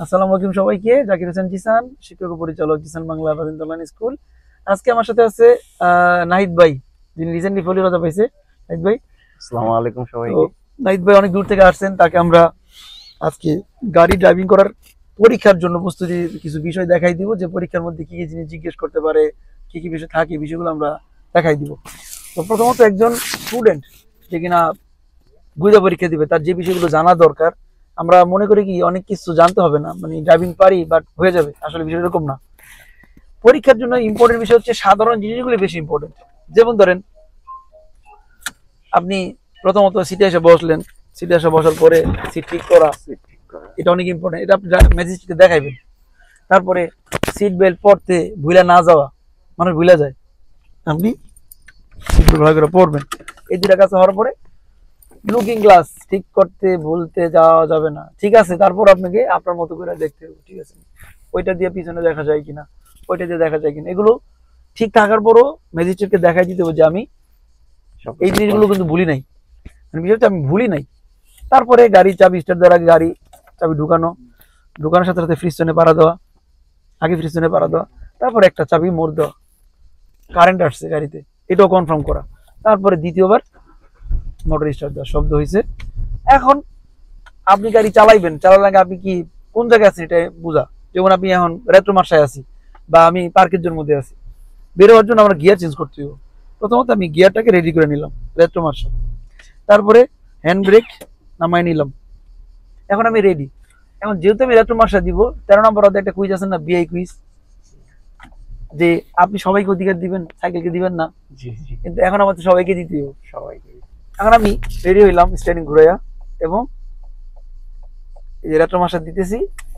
আসসালামু আলাইকুম সবাইকে। জাকির হোসেন জিসান, শিক্ষক ও পরিচালক, জিসান বাংলা রাজেন্দ্র অনলাইন স্কুল। আজকে আমার সাথে আছে নাহিদ ভাই, যিনি রিসেন্টলি ফলির কথা পাইছে। নাহিদ ভাই, আসসালামু আলাইকুম তো সবাইকে। নাহিদ ভাই অনেক দূর থেকে আসছেন, তাকে আমরা আজকে গাড়ি ড্রাইভিং করার পরীক্ষার জন্য প্রস্তুতি কিছু বিষয় দেখাই দিব, যে পরীক্ষার মধ্যে কি কি জিনিস জিজ্ঞেস করতে পারে, কি কি বিষয় থাকে, বিষয়গুলো আমরা দেখাই দিব। তো প্রথমত একজন স্টুডেন্ট যে কিনা গুইদা পরীক্ষা দিবে, তার যে বিষয়গুলো জানা দরকার। আমরা মনে করি কি অনেক কিছু জানতে হবে না, মানে ড্রাইভিং পারি বাট হয়ে যাবে, আসলে বিষয় এরকম না। পরীক্ষার জন্য ইম্পর্টেন্ট বিষয় হচ্ছে সাধারণ জিনিসগুলো বেশি ইম্পর্টেন্ট। যেমন ধরেন, আপনি প্রথমত সিটে এসে বসলেন, সিটে এসে বসার পরে সিট ঠিক করা, ঠিক করে। এটা অনেক ইম্পর্টেন্ট, এটা আপনি ম্যাজিস্ট্রেটকে দেখাইবেন। তারপরে সিট বেল্ট পরতে ভুলে না যাওয়া, মানুষ ভুলে যায়, আপনি সিট বেল্ট ভালো করে পরবেন। এই দুটা কাজ হওয়ার পরে লুকিং গ্লাস ঠিক করতে ভুলতে যাওয়া যাবে না, ঠিক আছে? তারপর আপনাকে আপনার মতো করে দেখতে হবে, ঠিক আছে? ওইটা দিয়ে পিছনে দেখা যায় কিনা, ওইটা দিয়ে দেখা যায় কিনা, এগুলো ঠিক থাকার পরও ম্যাজিস্ট্রেটকে দেখাই দিতে হবে যে আমি এই জিনিসগুলো কিন্তু ভুলি নাই, মানে বিষয় হচ্ছে আমি ভুলি নাই। তারপরে গাড়ি চাবি স্টার্ট দেওয়ার আগে গাড়ি চাবি ঢুকানো, ঢুকানোর সাথে সাথে ফ্রিস্টনে পাড়া দেওয়া, আগে ফ্রিস্টনে পাড়া দেওয়া, তারপরে একটা চাবি মোড় দেওয়া, কারেন্ট আসছে গাড়িতে, এটাও কনফার্ম করা। তারপরে দ্বিতীয়বার মোটর স্টার্ট দেওয়া, শব্দ হয়েছে। এখন আপনি গাড়ি চালাইবেন, চালার আগে আপনি কি কোন জায়গায় আছেন এটা বুঝা। যেমন আপনি এখন রেট্রো মার্শায় আছি বা আমি পার্কের জন্য মধ্যে আছি, বের হওয়ার জন্য আমরা গিয়ার চেঞ্জ করতে হবে। প্রথমত আমি গিয়ারটাকে রেডি করে নিলাম রেট্রো মার্শা, তারপরে হ্যান্ড ব্রেক নামাই নিলাম, এখন আমি রেডি। এখন যেহেতু আমি রেট্রো মার্শা দিব, 13 নম্বর একটা কুইজ আছে না, বিআই কুইজ, যে আপনি সবাইকে অধিকার দিবেন, সাইকেলকে দিবেন না, জি জি, কিন্তু এখন আমাদের সবাইকে দিতে হবে। সবাইকে। এখন আমি রেডি হইলাম স্ট্যান্ডিং ঘুরাইয়া, এবং এই যে রেট্রো মার্শা দিতেছি,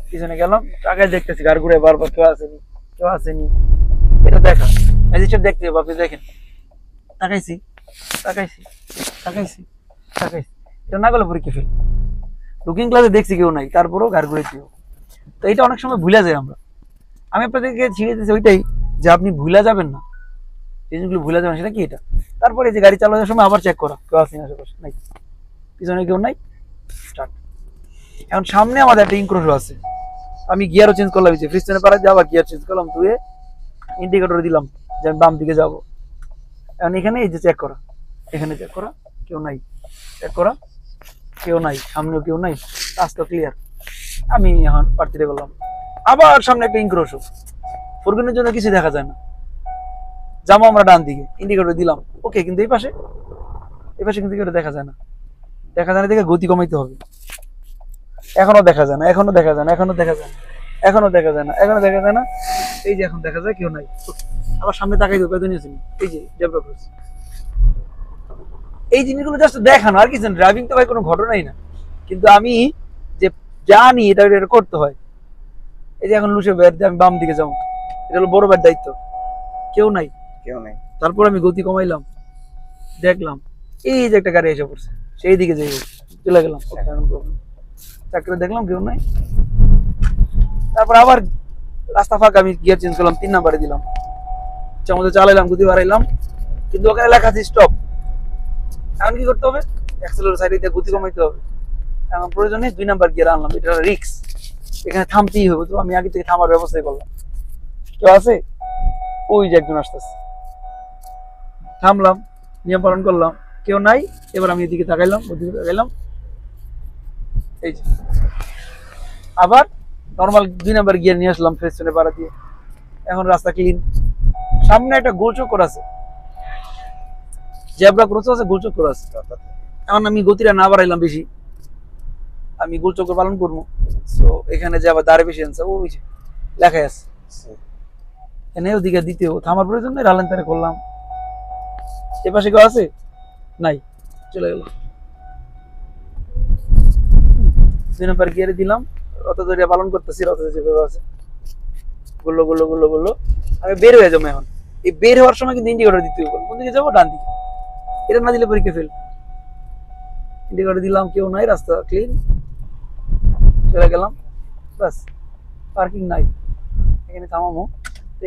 পিছনে গেলাম, টাকায় দেখতেছি গাড়ি ঘুরে বারবার কেউ আসেনি, কেউ আসেনি, এটা দেখা ম্যাজিস্ট্রেট দেখতে হবে। আপনি দেখেন, তাকাইছি, তাকাইছি, তাকাইছি, তাকাইছি, এটা না গেলে পরীক্ষা ফেল। লুকিং ক্লাসে দেখছি কেউ নাই, তারপরেও গাড়ি ঘুরে দিও। তো এটা অনেক সময় ভুলে যাই আমরা। আমি আপনাদেরকে শিখিয়ে দিচ্ছি ওইটাই, যে আপনি ভুলে যাবেন না, যে জিনিসগুলো ভুলে যাবেন সেটা কি এটা। তারপরে যে গাড়ি চালানোর সময় আবার চেক করা, কেউ আসেনি আশেপাশে, নাই, পিছনে কেউ নাই, স্টার্ট। এখন সামনে আমাদের একটা ইনক্রোশ আছে, আমি গিয়ারও চেঞ্জ করলাম, ফ্রিস্টনে পাড়া দিয়ে আবার গিয়ার চেঞ্জ করলাম, ধুয়ে ইন্ডিকেটর দিলাম যে আমি বাম দিকে যাবো। এখন এখানে এই যে চেক করা, এখানে চেক করা, কেউ নাই, চেক করা, কেউ নাই, সামনেও কেউ নাই, রাস্তা ক্লিয়ার। আমি এখন প্রার্থীতে করলাম, আবার সামনে একটা ইনক্রোশ, ফোরগ্রেনের জন্য কিছু দেখা যায় না, যাবো আমরা ডান দিকে, ইন্ডিকেটর দিলাম, ওকে, কিন্তু এই পাশে কিন্তু কেউ দেখা যায় না, দেখা যায় না দেখে গতি কমাইতে হবে। এখনো দেখা যায় না, এখনো দেখা যায় না, এখনো দেখা যায় না, এখনো দেখা যায় না, এখনো দেখা যায় না, এই যে এখন দেখা যায় কেউ নাই। আবার সামনে তাকাই দেবো, পেছনে আসেনি, এই যে জেব্রা ক্রস। এই জিনিসগুলো জাস্ট দেখানো, আর কিছু ড্রাইভিং তো ভাই কোনো ঘটনাই না, কিন্তু আমি যে জানি এটা এটা করতে হয়। এই যে এখন লুসে বের দিয়ে আমি বাম দিকে যাবো, এটা হলো বড় বের দায়িত্ব, কেউ নাই, কেউ নেই। তারপর আমি গতি কমাইলাম, দেখলাম এই যে একটা গাড়ি এসে পড়ছে, সেই দিকে যাই, চলে গেলাম, চাকরি দেখলাম কেউ নাই। তারপর আবার রাস্তা ফাঁকা, আমি গিয়ার চেঞ্জ করলাম, 3 নম্বরে দিলাম, চামচে চালাইলাম, গতি বাড়াইলাম, কিন্তু ওখানে লেখা আছে স্টপ। এখন কি করতে হবে? অ্যাক্সেলেটর সাইডে দিয়ে গতি কমাইতে হবে। এখন প্রয়োজনে 2 নম্বর গিয়ার আনলাম, এটা রিক্স, এখানে থামতেই হবে, তো আমি আগে থেকে থামার ব্যবস্থাই করলাম। কেউ আছে? ওই যে একজন আসতেছে, থামলাম, নিয়ম পালন করলাম, কেউ নাই। এবার আমি এদিকে তাকাইলাম, ওদিকে তাকাইলাম, এই যে আবার নর্মাল 2 নম্বর গিয়ার নিয়ে আসলাম পেছনে পাড়া দিয়ে। এখন রাস্তা ক্লিন, সামনে একটা গোল চক্কর আছে, জেব্রা ক্রস আছে, গোল চক্কর আছে। এখন আমি গতিটা না বাড়াইলাম বেশি, আমি গোল চক্কর পালন করবো। তো এখানে যে আবার দাঁড়ে বেশি আনছে, ওই যে লেখাই আছে, এনে ওদিকে দ্বিতীয় থামার প্রয়োজন নেই, রালেন তারে করলাম। এপাশে কেউ আছে? নাই, চলে গেল। 2 নম্বর গিয়ারে দিলাম, রথ ধরিয়া পালন করতেছি, রথ যেভাবে আছে, গুলো গুলো গুলো গুলো, আমি বের হয়ে যাবো। এখন এই বের হওয়ার সময় কিন্তু ইন্ডিকেটর দিতে হবে, কোন দিকে যাবো? ডান দিকে, এটা না দিলে পরীক্ষা ফেল। ইন্ডিকেটর দিলাম, কেউ নাই, রাস্তা ক্লিন, চলে গেলাম, বাস। পার্কিং নাই, এখানে থামামো।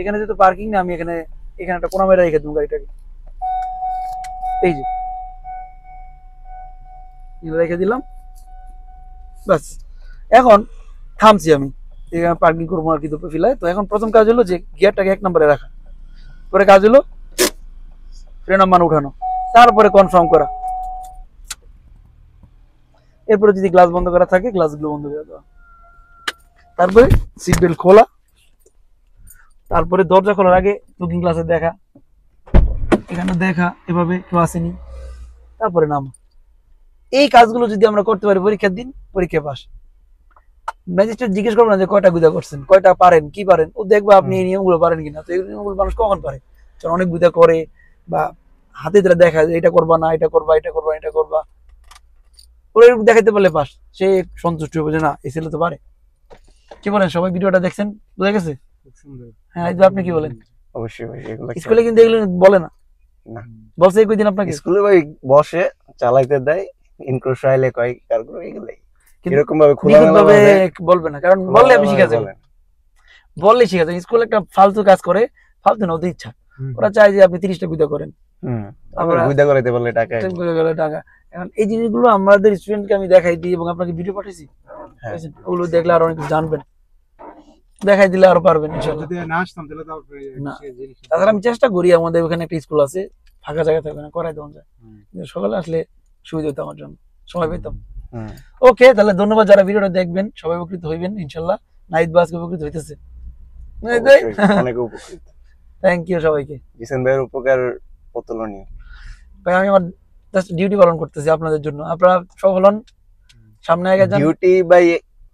এখানে যেহেতু পার্কিং নেই, আমি এখানে এখানে একটা কোনা মেরে রেখে দেবো গাড়িটাকে, এই যে রেখে দিলাম, বাস। এখন থামছি আমি, এখানে পার্কিং করবো আর কি দুপুর ফিলায়। তো এখন প্রথম কাজ হলো যে গিয়ারটাকে 1 নম্বরে রাখা, পরে কাজ হলো ফ্রেন মান উঠানো, তারপরে কনফার্ম করা, এরপরে যদি গ্লাস বন্ধ করা থাকে গ্লাসগুলো বন্ধ করে দেওয়া, তারপরে সিট বেল্ট খোলা, তারপরে দরজা খোলার আগে লুকিং গ্লাসে দেখা, এখানে দেখা এভাবে কেউ আসেনি, তারপরে নামা। এই কাজগুলো যদি আমরা করতে পারি পরীক্ষার দিন পরীক্ষা পাস। ম্যাজিস্ট্রেট জিজ্ঞেস করবো না যে কয়টা গুদা করছেন, কয়টা পারেন, কি পারেন, ও দেখবো আপনি এই নিয়মগুলো পারেন কিনা। তো এই নিয়মগুলো মানুষ কখন পারে, যখন অনেক গুদা করে বা হাতে ধরে দেখা যায় এটা করবা না, এটা করবা, এটা করবা, এটা করবা, ওরা এরকম দেখাতে পারলে পাস, সে সন্তুষ্ট হবে যে না এই ছেলে তো পারে। কি বলেন সবাই, ভিডিওটা দেখছেন, বোঝা গেছে? হ্যাঁ, আপনি কি বলেন? অবশ্যই ভাই, এগুলো স্কুলে কিন্তু এগুলো বলে না, না বলছে কই দিন আপনাকে স্কুলে ভাই বসে চালাইতে দেয়, ইনক্রোশ আইলে কয় কারগুলো এগুলাই এরকম ভাবে খোলামেলা ভাবে ভাবে বলবে না, কারণ বললে আপনি শিখা যাবেন, বললে শিখা যাবেন। স্কুলে একটা ফালতু কাজ করে, ফালতু না, ওদের ইচ্ছা, ওরা চায় যে আপনি 30টা গুদা করেন, আমরা গুদা করাইতে বললে টাকা টাকা। এখন এই জিনিসগুলো আমাদের স্টুডেন্টকে আমি দেখাই দিই এবং আপনাকে ভিডিও পাঠাইছি, ওগুলো দেখলে আরো অনেক কিছু জানবেন, দেখাই দিলে আরো পারবেন ইনশাআল্লাহ। না, তাছাড়া আমি চেষ্টা করি, আমাদের ওখানে একটা স্কুল আছে, ফাঁকা জায়গা থাকবে না, করাই দেওয়া যায়, সকালে আসলে সুবিধা হতো আমার জন্য, সময় পেতাম। ওকে, তাহলে ধন্যবাদ যারা ভিডিওটা দেখবেন, সবাই উপকৃত হইবেন ইনশাআল্লাহ। নাহিদ বাস উপকৃত হইতেছে, অনেক উপকৃত। থ্যাংক ইউ সবাইকে। জিসান ভাইয়ের উপকার অতুলনীয় ভাই, আমি আমার জাস্ট ডিউটি পালন করতেছি আপনাদের জন্য, আপনারা সফল হন, সামনে আগে যান। ডিউটি বাই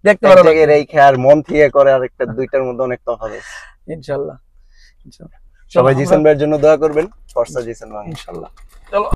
দেখতে ভালো লাগে রেখে আর মন থেকে করে আর একটা দুইটার মধ্যে অনেক তফাৎ আছে ইনশাআল্লাহ। সবাই জিসান ভাইয়ের জন্য দোয়া করবেন, ফরসা জিসান ভাই ইনশাআল্লাহ। চলো।